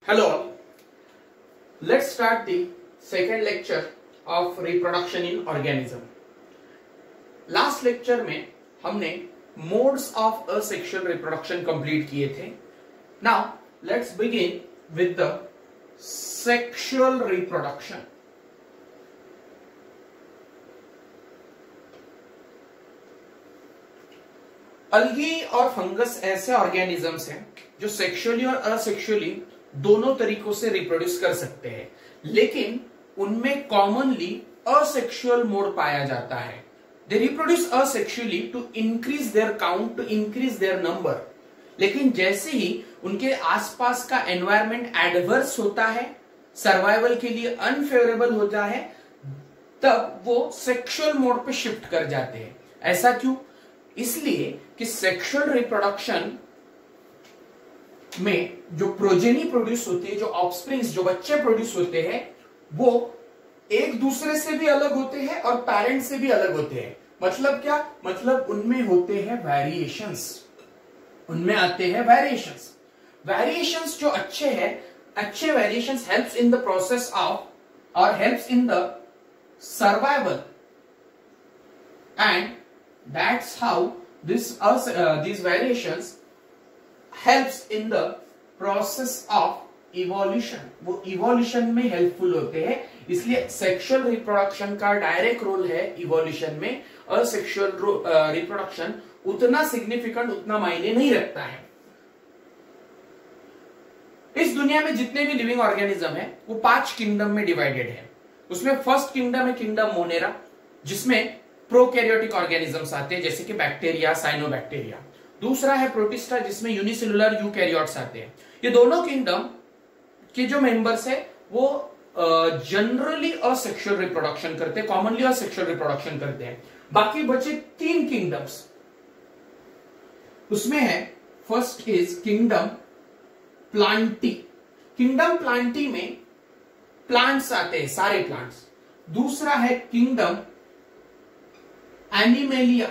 Hello all. Let's start the second lecture of reproduction in organism. Last lecture में हमने modes of asexual reproduction complete किए थे. Now let's begin with the sexual reproduction. अलगी और fungus ऐसे organisms हैं जो sexually और asexually दोनों तरीकों से रिप्रोड्यूस कर सकते हैं, लेकिन उनमें कॉमनली असेक्सुअल मोड पाया जाता है. They reproduce asexually to increase their count, to increase their number. लेकिन जैसे ही उनके आसपास का एनवायरमेंट एडवर्स होता है, सर्वाइवल के लिए अनफेवरेबल होता है, तब वो सेक्सुअल मोड पे शिफ्ट कर जाते हैं. ऐसा क्यों? इसलिए कि सेक्सुअल रिप्रोडक्शन में जो प्रोजेनी प्रोड्यूस होती है, जो ऑफस्प्रिंग्स, जो बच्चे प्रोड्यूस होते हैं, वो एक दूसरे से भी अलग होते हैं और पेरेंट से भी अलग होते हैं. मतलब क्या? मतलब उनमें होते हैं वेरिएशंस, उनमें आते हैं वेरिएशंस. वेरिएशंस जो अच्छे हैं, अच्छे variations helps in the process of और helps in the survival, and that's how these variations helps in the process of evolution. वो evolution में helpful होते हैं. इसलिए sexual reproduction का direct role है evolution में. asexual reproduction उतना significant, उतना मायने नहीं रखता है. इस दुनिया में जितने भी लिविंग ऑर्गेनिज्म है वो 5 किंगडम में डिवाइडेड है. उसमें फर्स्ट किंगडम है किंगडम मोनेरा, जिसमें प्रोकैरियोटिक ऑर्गेनिजम्स आते हैं जैसे कि बैक्टीरिया, साइनोबैक्टीरिया. दूसरा है प्रोटिस्टा, जिसमें यूनिसेलुलर यूकैरियोट्स आते हैं. ये दोनों किंगडम के जो मेंबर्स है वो जनरली असेक्सुअल रिप्रोडक्शन करते हैं, कॉमनली असेक्सुअल रिप्रोडक्शन करते हैं. बाकी बचे 3 किंगडम्स. उसमें है first is kingdom Plantae. Kingdom Plantae में प्लांट्स आते हैं, सारे प्लांट्स. दूसरा है किंगडम एनिमेलिया,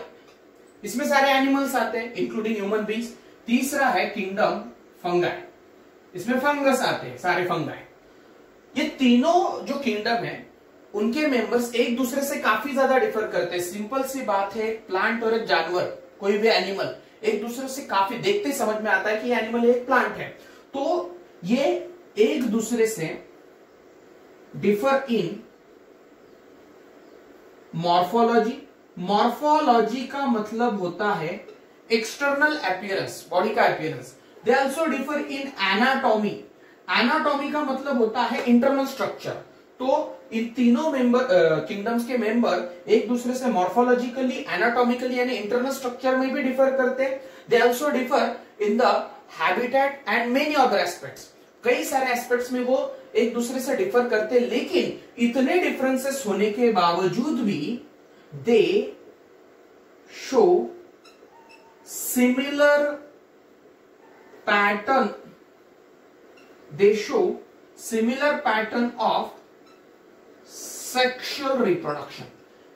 इसमें सारे एनिमल्स आते हैं इंक्लूडिंग ह्यूमन बींग्स. तीसरा है किंगडम फंगाई, इसमें फंगस आते हैं, सारे फंगाई. ये तीनों जो किंगडम है उनके मेंबर्स एक दूसरे से काफी ज्यादा डिफर करते हैं. सिंपल सी बात है, प्लांट और एक जानवर, कोई भी एनिमल एक दूसरे से काफी देखते समझ में आता है कि ये एनिमल एक प्लांट है. तो ये एक दूसरे से डिफर इन मॉर्फोलॉजी. मॉर्फोलॉजी का मतलब होता है एक्सटर्नल अपीयरेंस, बॉडी का appearance. They also differ in anatomy. Anatomy का मतलब होता है इंटरनल स्ट्रक्चर. तो इन तीनों मेंबर किंगडम्स के मेंबर एक दूसरे से मॉर्फोलॉजिकली, एनाटॉमिकली यानी इंटरनल स्ट्रक्चर में भी डिफर करते हैं. They also differ in the habitat and many other aspects. कई सारे एस्पेक्ट्स में वो एक दूसरे से डिफर करते हैं, लेकिन इतने डिफरेंसेस होने के बावजूद भी they show similar pattern. They show similar pattern of sexual reproduction.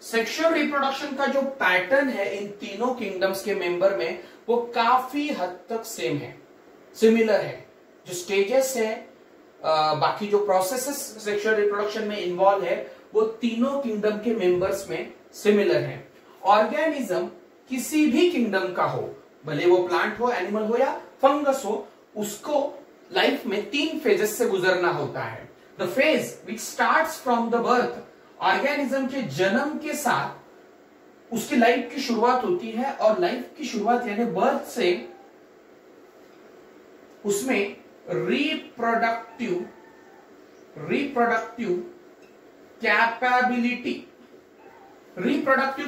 Sexual reproduction का जो पैटर्न है इन तीनों किंगडम्स के मेंबर में वो काफी हद तक सेम है, सिमिलर है. जो स्टेजेस है, बाकी जो प्रोसेसेस सेक्सुअल रिप्रोडक्शन में इन्वॉल्व है, वो तीनों किंगडम के मेंबर्स में सिमिलर है. ऑर्गेनिज्म किसी भी किंगडम का हो, भले वो प्लांट हो, एनिमल हो या फंगस हो, उसको लाइफ में 3 फेजेस से गुजरना होता है. The phase which starts from the birth. Organism के जन्म के साथ उसकी लाइफ की शुरुआत होती है, और लाइफ की शुरुआत यानी बर्थ से उसमें रिप्रोडक्टिव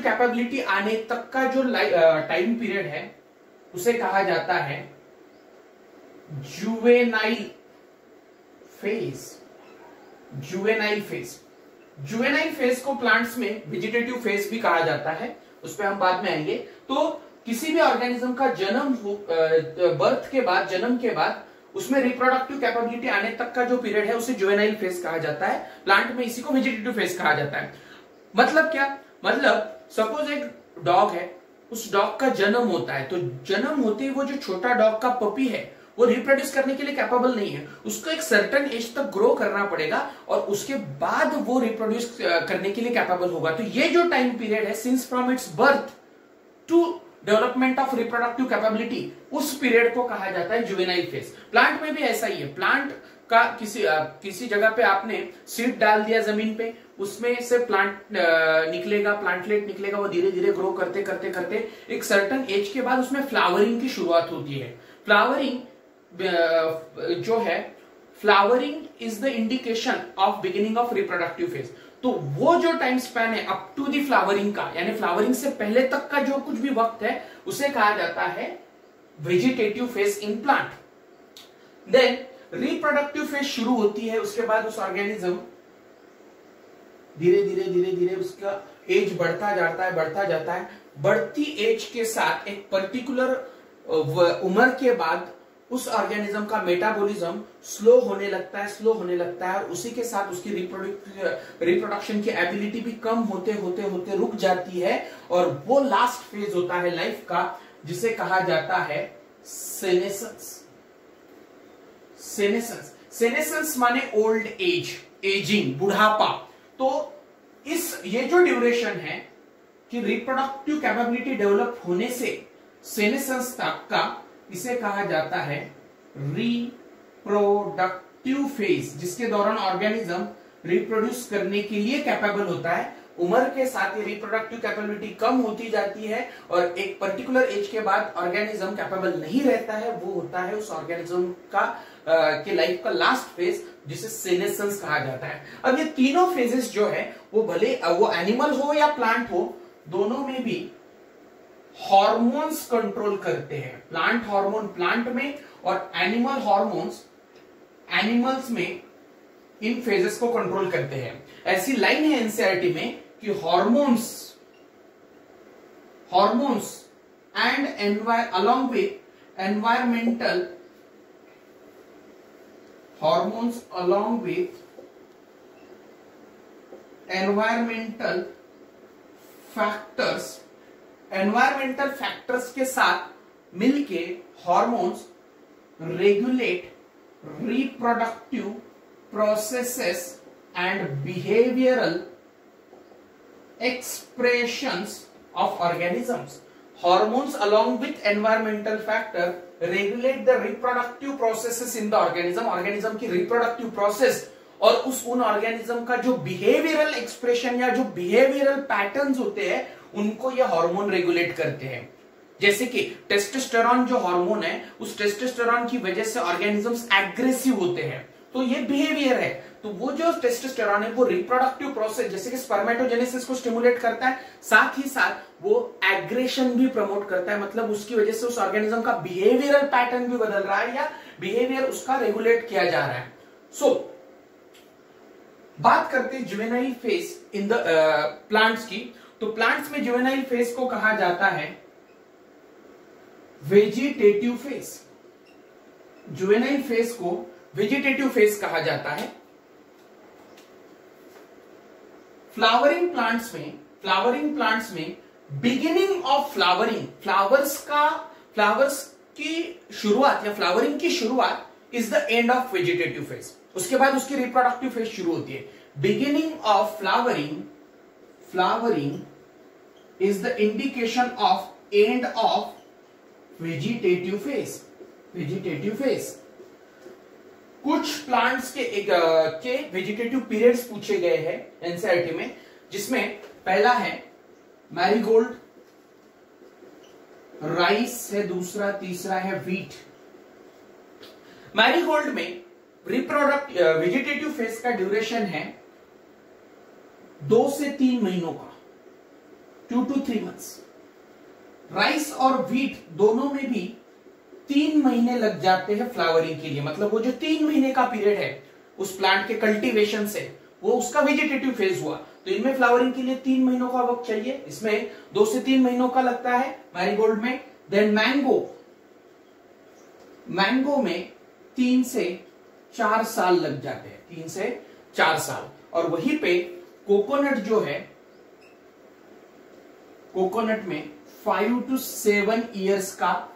कैपेबिलिटी आने तक का जो टाइम पीरियड है उसे कहा जाता है जुवेनाइल फेज. जुवेनाइल फेज को प्लांट्स में वेजिटेटिव फेज भी कहा जाता है, उस पर हम बाद में आएंगे. तो किसी भी ऑर्गेनिज्म का जन्म, बर्थ के बाद, जन्म के बाद उसमें रिप्रोडक्टिव कैपेबिलिटी आने तक का जो पीरियड है उसे जुवेनाइल फेज कहा जाता है. प्लांट में इसी को वेजिटेटिव फेज कहा जाता है. मतलब क्या? मतलब सपोज एक डॉग है, उस डॉग का जन्म होता है, तो जन्म होते ही वो जो छोटा डॉग का पपी है वो रिप्रोड्यूस करने के लिए कैपेबल नहीं है, उसको एक सर्टेन एज तक ग्रो करना पड़ेगा और उसके बाद वो रिप्रोड्यूस करने के लिए कैपेबल होगा। तो ये जो टाइम पीरियड है since from its birth to development of reproductive capability, उस पीरियड को कहा जाता है जुवेनाइल फेज। प्लांट में भी ऐसा ही है। प्लांट का किसी जगह पे आपने सीड डाल दिया जमीन पे, उसमें से प्लांट निकलेगा, प्लांटलेट निकलेगा, वो धीरे धीरे ग्रो करते करते करते एक सर्टेन एज के बाद उसमें फ्लावरिंग की शुरुआत होती है। फ्लावरिंग जो है, flowering is the indication of beginning of reproductive phase. तो वो जो टाइम स्पैन है अप टू दी फ्लावरिंग का, यानी फ्लावरिंग से पहले तक का जो कुछ भी वक्त है, उसे कहा जाता है vegetative phase in plant. Then reproductive phase शुरू होती है, उसके बाद उस ऑर्गेनिज्म धीरे धीरे धीरे धीरे उसका एज बढ़ता जाता है, बढ़ता जाता है। बढ़ती एज के साथ एक पर्टिकुलर उम्र के बाद उस ऑर्गेनिज्म का मेटाबॉलिज्म स्लो होने लगता है, स्लो होने लगता है, और उसी के साथ उसकी रिप्रोडक्शन की एबिलिटी भी कम होते होते होते रुक जाती है, और वो लास्ट फेज होता है लाइफ का जिसे कहा जाता है सेनेसेंस। सेनेसेंस, सेनेसेंस माने ओल्ड एज, एजिंग, बुढ़ापा। तो ये जो ड्यूरेशन है कि रिप्रोडक्टिव कैपेबिलिटी डेवलप होने से सेनेसेंस तक का, इसे कहा जाता है रिप्रोडक्टिव फेज, जिसके दौरान ऑर्गेनिज्म रिप्रोड्यूस करने के लिए कैपेबल होता है। उम्र के साथ ही रिप्रोडक्टिव कैपेबिलिटी कम होती जाती है और एक पर्टिकुलर एज के बाद ऑर्गेनिज्म कैपेबल नहीं रहता है। वो होता है उस ऑर्गेनिज्म का के लाइफ का लास्ट फेज, जिसे सेनेसेंस कहा जाता है। अब ये तीनों फेजेस जो है वो भले वो एनिमल हो या प्लांट हो, दोनों में भी हॉर्मोन्स कंट्रोल करते हैं। प्लांट हार्मोन प्लांट में और एनिमल हॉर्मोन्स एनिमल्स में इन फेजेस को कंट्रोल करते हैं। ऐसी लाइन है एनसीईआरटी में कि hormones and along with environmental hormones along with environmental factors के साथ मिलके hormones regulate reproductive processes and behavioral expressions of organisms. Hormones along with environmental factor regulate the reproductive processes in the organism. organism की reproductive process और उन organism का जो behavioral expression या जो behavioral patterns होते हैं, उनको ये हार्मोन रेगुलेट करते हैं। जैसे कि टेस्टोस्टेरोन जो हार्मोन है, उस टेस्टोस्टेरोन की वजह से ऑर्गेनिजम्स एग्रेसिव होते हैं, तो ये बिहेवियर है। तो वो जो टेस्टोस्टेरोन है वो रिप्रोडक्टिव प्रोसेस जैसे कि स्पर्मेटोजेनेसिस को स्टिमुलेट करता है, साथ ही साथ वो एग्रेशन भी प्रमोट करता है। मतलब उसकी वजह से उस ऑर्गेनिज्म का बिहेवियरल पैटर्न भी बदल रहा है या बिहेवियर उसका रेगुलेट किया जा रहा है। बात करते हैं juvenile phase in the plants की। तो प्लांट्स में जुवेनाइल फेज को कहा जाता है वेजिटेटिव फेज। जुवेनाइल फेज को वेजिटेटिव फेज कहा जाता है। फ्लावरिंग प्लांट्स में बिगिनिंग ऑफ फ्लावर्स की शुरुआत या फ्लावरिंग की शुरुआत is the end of vegetative phase. उसके बाद उसकी रिप्रोडक्टिव फेज शुरू होती है। Beginning of flowering is the indication of end of vegetative phase. कुछ प्लांट्स के वेजिटेटिव पीरियड्स पूछे गए हैं एनसीईआरटी में, जिसमें पहला है मैरीगोल्ड, राइस है दूसरा, तीसरा है व्हीट। मैरीगोल्ड में वेजिटेटिव फेज का ड्यूरेशन है 2 से 3 महीनों का, 2 to 3 months। राइस और व्हीट दोनों में भी 3 महीने लग जाते हैं फ्लावरिंग के लिए। मतलब वो जो 3 महीने का पीरियड है उस प्लांट के कल्टीवेशन से, वो उसका वेजिटेटिव फेज हुआ। तो इनमें फ्लावरिंग के लिए 3 महीनों का वक्त चाहिए, इसमें 2 से 3 महीनों का लगता है मैरीगोल्ड में। देन मैंगो में 3 से 4 साल लग जाते हैं, 3 से 4 साल। और वहीं पे कोकोनट जो है, कोकोनट में 5 to 7 years का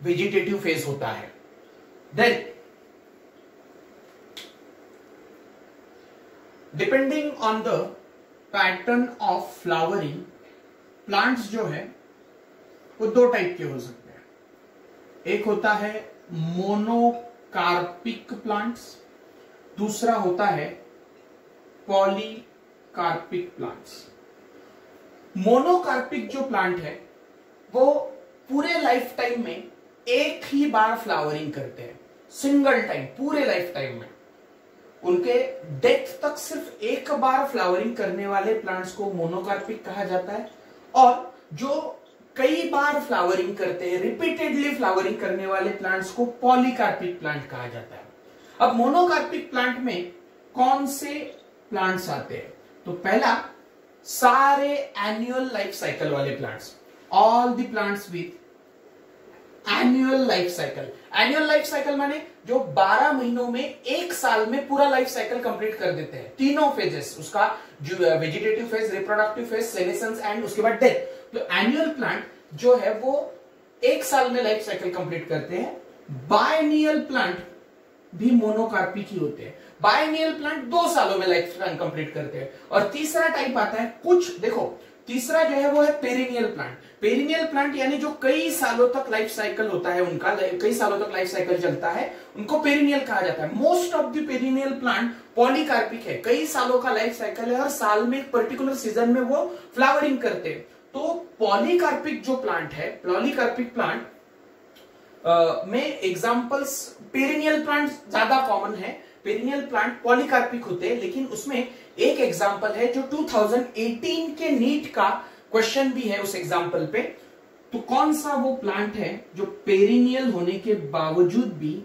वेजिटेटिव फेज होता है। Then depending on the pattern of flowering, plants जो है वो दो टाइप के हो सकते हैं। एक होता है मोनोकार्पिक प्लांट्स, दूसरा होता है पॉलीकार्पिक प्लांट्स। मोनोकार्पिक जो प्लांट है वो पूरे लाइफ टाइम में एक ही बार फ्लावरिंग करते हैं, सिंगल टाइम, पूरे लाइफ टाइम में उनके डेथ तक सिर्फ एक बार फ्लावरिंग करने वाले प्लांट्स को मोनोकार्पिक कहा जाता है। और जो कई बार फ्लावरिंग करते हैं, रिपीटेडली फ्लावरिंग करने वाले प्लांट्स को पॉलीकार्पिक प्लांट कहा जाता है। अब मोनोकार्पिक प्लांट में कौन से प्लांट्स आते हैं? तो पहला, सारे एनुअल लाइफ साइकिल वाले plants, all the plants with annual life cycle. Annual life cycle माने जो 12 महीनों में, एक साल में पूरा लाइफ साइकिल कंप्लीट कर देते हैं, तीनों फेजेस, उसका जो vegetative phase, reproductive phase, senescence and उसके बाद डेथ। तो एनुअल प्लांट जो है वो एक साल में लाइफ साइकिल कंप्लीट करते हैं। बायनियल प्लांट भी मोनोकार्पिक ही होते हैं। बायनियल प्लांट 2 सालों में लाइफ स्पैन कंप्लीट करते हैं। और तीसरा टाइप आता है, कुछ देखो, तीसरा जो है वो है पेरिनियल प्लांट। पेरिनियल प्लांट यानी जो कई सालों तक लाइफ साइकिल होता है उनका, कई सालों तक लाइफ साइकिल चलता है, उनको पेरिनियल कहा जाता है। Most of the perennial plant polycarpic है, कई सालों का लाइफ साइकिल है, हर साल में एक पर्टिकुलर सीजन में वो फ्लावरिंग करते हैं। तो पॉलीकार्पिक जो प्लांट है, पॉलीकार्पिक प्लांट में एग्जांपल्स, पेरिनियल प्लांट ज्यादा कॉमन है, पेरिनियल प्लांट पॉलीकार्पिक होते हैं, लेकिन उसमें एक एग्जांपल है जो 2018 के नीट का क्वेश्चन भी है उस एग्जांपल पे। तो कौन सा वो प्लांट है जो पेरिनियल होने के बावजूद भी,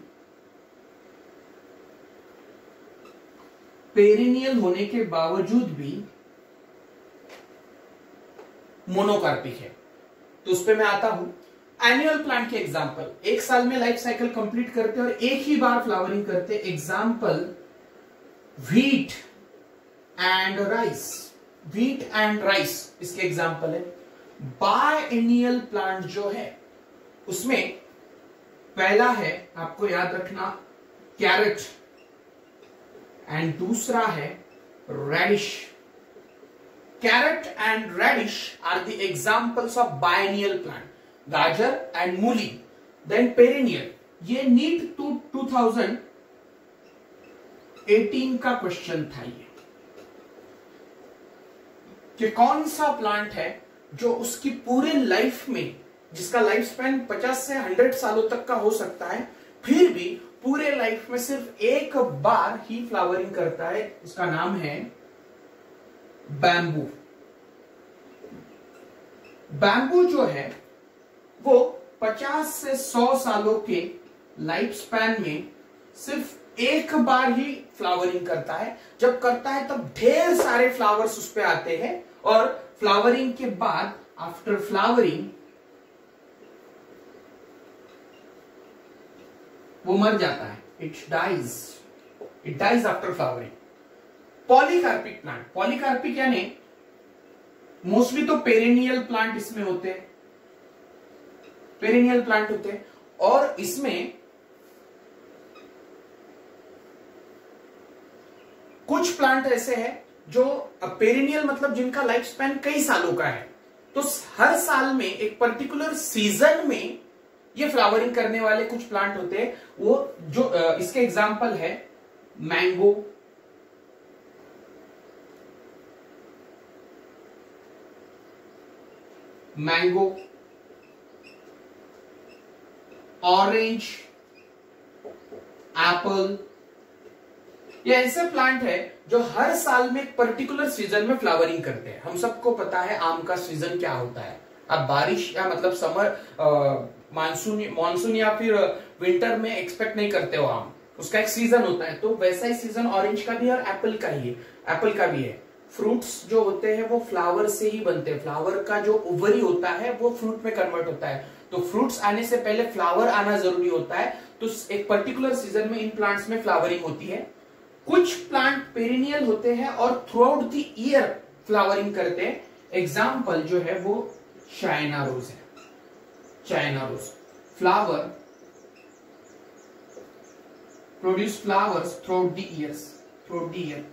पेरिनियल होने के बावजूद भी मोनोकार्पिक है? तो उस पे मैं आता हूं। एनुअल प्लांट के एग्जांपल, एक साल में लाइफ साइकिल कंप्लीट करते और एक ही बार फ्लावरिंग करते। Example, wheat and rice. Wheat and rice इसके एग्जांपल है। बायएनियल प्लांट जो है उसमें पहला है, आपको याद रखना, कैरेट, एंड दूसरा है radish. Carrot and radish are the examples of biennial plant, गाजर एंड मूली। देन पेरिनियल, ये नीट 2018 का क्वेश्चन था ये, कि कौन सा प्लांट है जो उसकी पूरे लाइफ में, जिसका लाइफ स्पैन 50 से 100 सालों तक का हो सकता है, फिर भी पूरे लाइफ में सिर्फ एक बार ही फ्लावरिंग करता है। उसका नाम है बैम्बू। बैम्बू जो है वो 50 से 100 सालों के लाइफ स्पैन में सिर्फ एक बार ही फ्लावरिंग करता है। जब करता है तब ढेर सारे फ्लावर्स उस पे आते हैं, और फ्लावरिंग के बाद, आफ्टर फ्लावरिंग, वो मर जाता है। It dies after flowering. Polycarpic plant, polycarpic यानी मोस्टली तो पेरिनियल प्लांट इसमें होते हैं, पेरिनियल प्लांट होते हैं, और इसमें कुछ प्लांट ऐसे हैं जो पेरिनियल मतलब जिनका लाइफ स्पैन कई सालों का है। तो हर साल में एक पर्टिकुलर सीजन में ये फ्लावरिंग करने वाले कुछ प्लांट होते हैं। वो जो इसके एग्जांपल है मैंगो, ऑरेंज, एप्पल। ये ऐसे प्लांट है जो हर साल में एक पर्टिकुलर सीजन में फ्लावरिंग करते हैं। हम सबको पता है आम का सीजन क्या होता है। अब बारिश या मतलब समर, मानसून या फिर विंटर में एक्सपेक्ट नहीं करते हो आम, उसका एक सीजन होता है। तो वैसा ही सीजन ऑरेंज का भी है और एप्पल का ही है, एप्पल का भी है। फ्रूट्स जो होते हैं वो फ्लावर से ही बनते हैं। फ्लावर का जो ओवरी होता है वो फ्रूट में कन्वर्ट होता है। तो फ्रूट्स आने से पहले फ्लावर आना जरूरी होता है। तो एक पर्टिकुलर सीजन में इन प्लांट्स में फ्लावरिंग होती है। कुछ प्लांट पेरिनियल होते हैं और throughout the year flowering करते हैं। एग्जाम्पल जो है वो चाइना रोज है। China rose flower produce flowers through the years, through the year.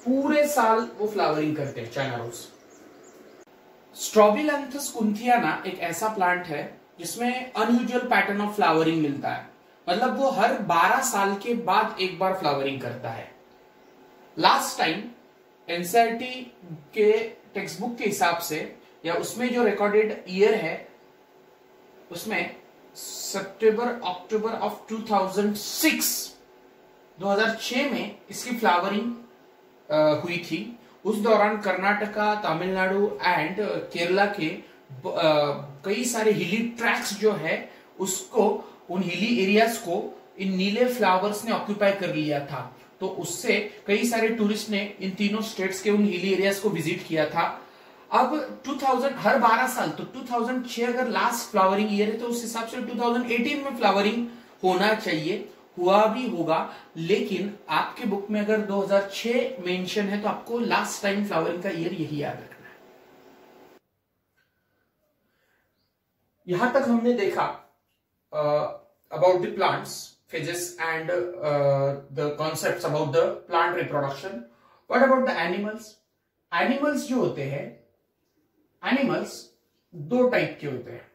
पूरे साल वो फ्लावरिंग करते हैं चाइना रोज। स्ट्रॉबिलैंथस कुंथियाना एक ऐसा प्लांट है जिसमें अनयूजुअल पैटर्न ऑफ फ्लावरिंग मिलता है, मतलब वो हर 12 साल के बाद एक बार फ्लावरिंग करता है। लास्ट टाइम एनसीईआरटी के टेक्स्ट बुक के हिसाब से या उसमें जो रिकॉर्डेड ईयर है उसमें सितंबर अक्टूबर ऑफ 2006 में इसकी फ्लावरिंग हुई थी। उस दौरान कर्नाटका, तमिलनाडु एंड केरला के कई सारे हिली ट्रैक्स जो है उसको, उन हिली एरियाज को इन नीले फ्लावर्स ने ऑक्यूपाई कर लिया था। तो उससे कई सारे टूरिस्ट ने इन तीनों स्टेट्स के उन हिली एरियाज को विजिट किया था। अब 2000 हर 12 साल, तो 2006 अगर लास्ट फ्लावरिंग ईयर है तो उस हिसाब से 2018 में फ्लावरिंग होना चाहिए, हुआ भी होगा। लेकिन आपके बुक में अगर 2006 मेंशन है तो आपको लास्ट टाइम फ्लावरिंग का ईयर यही याद रखना है। यहां तक हमने देखा about the plants phases and the concepts about the plant reproduction. What about the animals? Animals जो होते हैं, animals दो टाइप के होते हैं,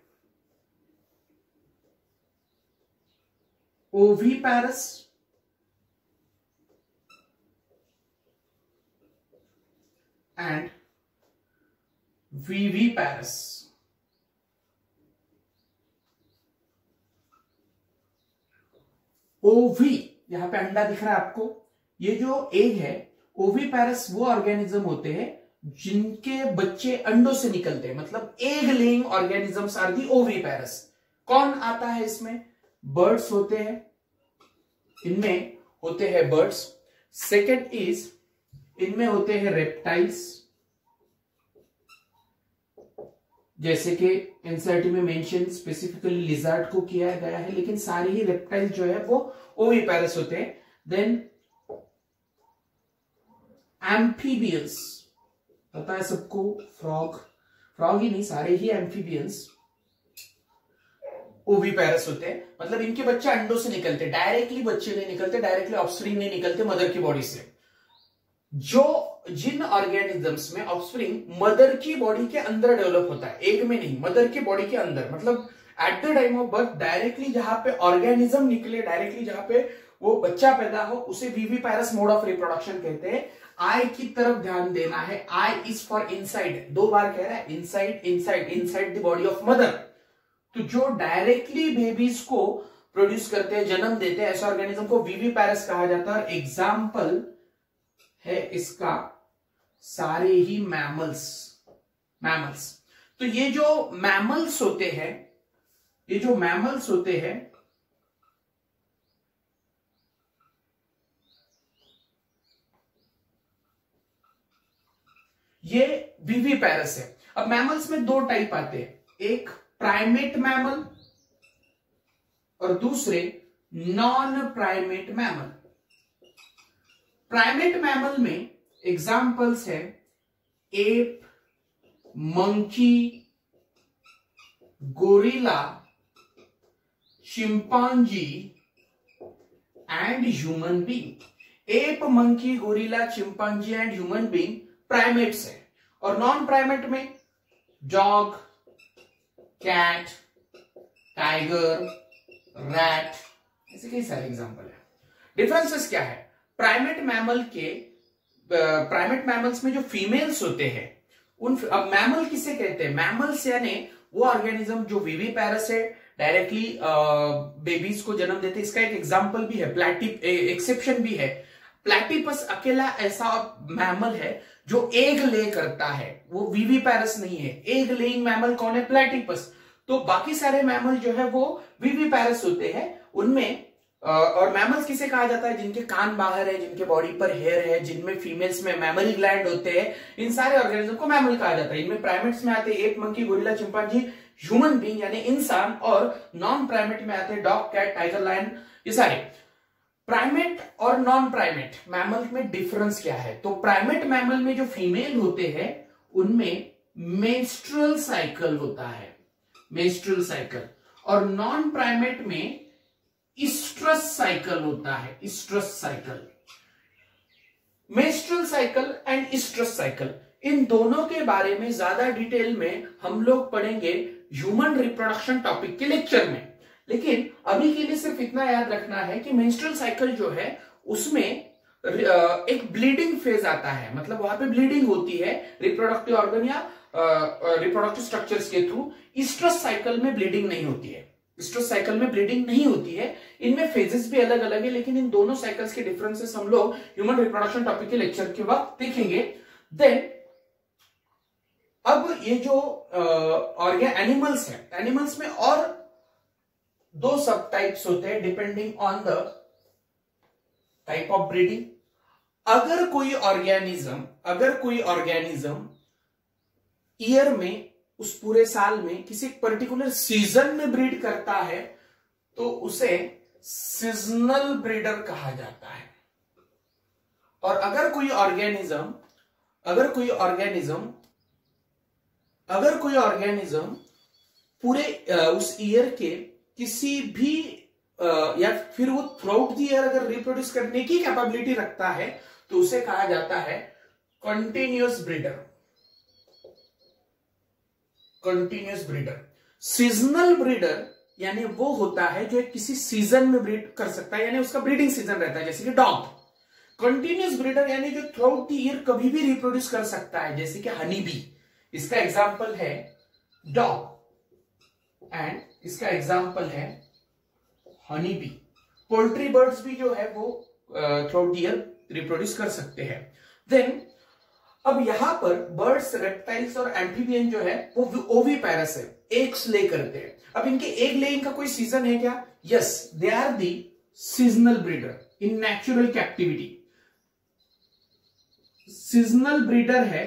ओविपैरस एंड विविपैरस। ओवी, यहां पे अंडा दिख रहा है आपको, ये जो एग है, ओविपैरस वो ऑर्गेनिज्म होते हैं जिनके बच्चे अंडों से निकलते हैं, मतलब egg laying organisms are the oviparous. कौन आता है इसमें? बर्ड्स होते हैं, इनमें होते हैं बर्ड्स। सेकेंड इज इनमें होते हैं रेप्टाइल्स, जैसे कि एनसीईआरटी में मेंशन स्पेसिफिकली लिजर्ड को किया गया है, लेकिन सारे ही रेप्टाइल जो है वो ओविपैरस होते हैं। देन एम्फीबियंस, पता है सबको, फ्रॉग ही नहीं, सारे ही एम्फीबियंस ओविपैरस होते हैं, मतलब इनके बच्चे अंडों से निकलते, डायरेक्टली बच्चे नहीं निकलते, डायरेक्टली ऑफस्प्रिंग नहीं निकलते मदर की बॉडी से। जिन ऑर्गेनिजम्स में ऑफस्प्रिंग मदर की बॉडी के अंदर डेवलप होता है, एग में नहीं, मदर की बॉडी के अंदर, मतलब at the time of birth directly जहां पे ऑर्गेनिज्म निकले, डायरेक्टली जहां पे वो बच्चा पैदा हो, उसे विविपैरस मोड ऑफ रिप्रोडक्शन कहते हैं। आई की तरफ ध्यान देना है, आई इज फॉर इनसाइड, 2 बार कह रहा है, inside inside inside the body of mother. तो जो डायरेक्टली बेबीज को प्रोड्यूस करते हैं, जन्म देते हैं, ऐसे ऑर्गेनिज्म को विविपैरस कहा जाता है। एग्जाम्पल है इसका सारे ही मैमल्स। तो ये जो मैमल्स होते हैं, ये विविपैरस है। अब मैमल्स में 2 टाइप आते हैं, एक प्राइमेट मैमल और दूसरे non primate mammal. Primate mammal में एग्जाम्पल्स है app, monkey, gorilla, chimpanzee and human being. App, monkey, gorilla, chimpanzee and human being primates है, और नॉन प्राइमेट में डॉग, कैट, टाइगर, रैट, ऐसे कई सारे एग्जांपल है। डिफरेंसेस क्या है? प्राइमेट मैमल्स में जो फीमेल्स होते हैं, अब मैमल किसे कहते हैं? मैमल्स यानी वो ऑर्गेनिज्म जो विविपैरस है, डायरेक्टली बेबीज को जन्म देते। इसका एक एग्जांपल भी है, एक्सेप्शन भी है। प्लैटिपस अकेला ऐसा मैमल है जो एग ले करता है, वो विविपैरस नहीं है। एग लेइंग मैमल कौन है? प्लैटिपस। तो बाकी सारे मैमल जो है वो विविपैरस होते हैं उनमें। और मैमल्स किसे कहा जाता है? जिनके कान बाहर है, जिनके बॉडी पर हेयर है, जिनमें फीमेल्स में मैमरी ग्लैंड होते हैं, इन सारे ऑर्गेनिज्म को मैमल कहा जाता है। इनमें प्राइमेट्स में आते हैं app, monkey, gorilla, chimpanzee, human being यानी इंसान, और नॉन प्राइमेट में आते हैं डॉग, कैट, टाइगर, लायन, ये सारे। प्राइमेट और नॉन प्राइमेट मैमल में डिफरेंस क्या है? तो प्राइमेट मैमल में जो फीमेल होते हैं उनमें मेंस्ट्रुअल साइकिल होता है, मेंस्ट्रुअल साइकिल, और नॉन प्राइमेट में इस्ट्रस साइकिल होता है, estrus cycle. Menstrual cycle and estrus cycle, इन दोनों के बारे में ज्यादा डिटेल में हम लोग पढ़ेंगे ह्यूमन रिप्रोडक्शन टॉपिक के लेक्चर में। लेकिन अभी के लिए सिर्फ इतना याद रखना है कि मेंस्ट्रुअल साइकिल जो है उसमें एक ब्लीडिंग फेज आता है, मतलब वहां पे ब्लीडिंग होती है रिप्रोडक्टिव ऑर्गन या रिप्रोडक्टिव स्ट्रक्चर्स के थ्रू। इस्ट्रस साइकिल में ब्लीडिंग नहीं होती है, इस्ट्रस साइकिल में ब्लीडिंग नहीं होती है। इनमें फेजेस भी अलग अलग है, लेकिन इन दोनों साइकिल्स के डिफरेंसेस हम लोग ह्यूमन रिप्रोडक्शन टॉपिक के लेक्चर के वक्त देखेंगे। देन अब ये जो एनिमल्स है, एनिमल्स में और दो सब टाइप्स होते हैं depending on the type of breeding. अगर कोई ऑर्गेनिज्म ईयर में, उस पूरे साल में किसी पर्टिकुलर सीजन में ब्रीड करता है तो उसे सीजनल ब्रीडर कहा जाता है। और अगर कोई ऑर्गेनिज्म पूरे उस ईयर के किसी भी या फिर वो थ्रूआउट द ईयर अगर रिप्रोड्यूस करने की कैपेबिलिटी रखता है तो उसे कहा जाता है continuous breeder, continuous breeder. Seasonal breeder यानी वो होता है जो किसी सीजन में ब्रीड कर सकता है, यानी उसका ब्रीडिंग सीजन रहता है, जैसे कि डॉग। कंटिन्यूअस ब्रीडर यानी जो थ्रूआउट द ईयर कभी भी रिप्रोड्यूस कर सकता है, जैसे कि हनी बी, इसका एग्जाम्पल है डॉग एंड इसका एग्जाम्पल है हनी बी। पोल्ट्री बर्ड्स भी जो है वो थ्रूआउट द ईयर रिप्रोड्यूस कर सकते हैं। देन अब यहां पर बर्ड्स, रेप्टाइल्स और एम्फीबियन जो है वो ओविपेरस है, एग्स ले करते हैं। अब इनके एग लेइंग का कोई सीजन है क्या? Yes, they are the seasonal breeder in natural captivity. Seasonal breeder है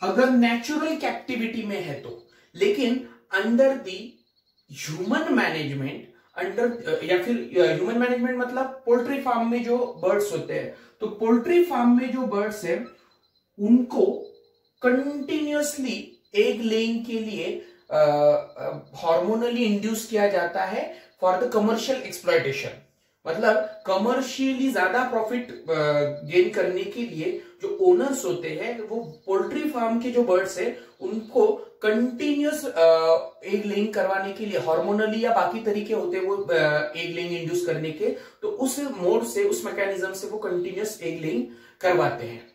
अगर नेचुरल कैप्टिविटी में है तो, लेकिन अंडर दी ह्यूमन मैनेजमेंट, या फिर ह्यूमन मैनेजमेंट मतलब पोल्ट्री फार्म में जो बर्ड्स होते हैं, तो पोल्ट्री फार्म में जो बर्ड्स है उनको कंटिन्यूअसली एग लेइंग के लिए हार्मोनली इंड्यूस किया जाता है फॉर द कमर्शियल एक्सप्लॉयटेशन। मतलब कमर्शियली ज्यादा प्रॉफिट गेन करने के लिए जो ओनर्स होते हैं वो पोल्ट्री फार्म के जो बर्ड्स है उनको कंटिन्यूअस एग लेइंग करवाने के लिए हार्मोनली या बाकी तरीके होते हैं वो एग लेइंग इंड्यूस करने के, तो उस मोड से, उस मैकेनिज्म से वो कंटिन्यूअस एग लेइंग करवाते हैं।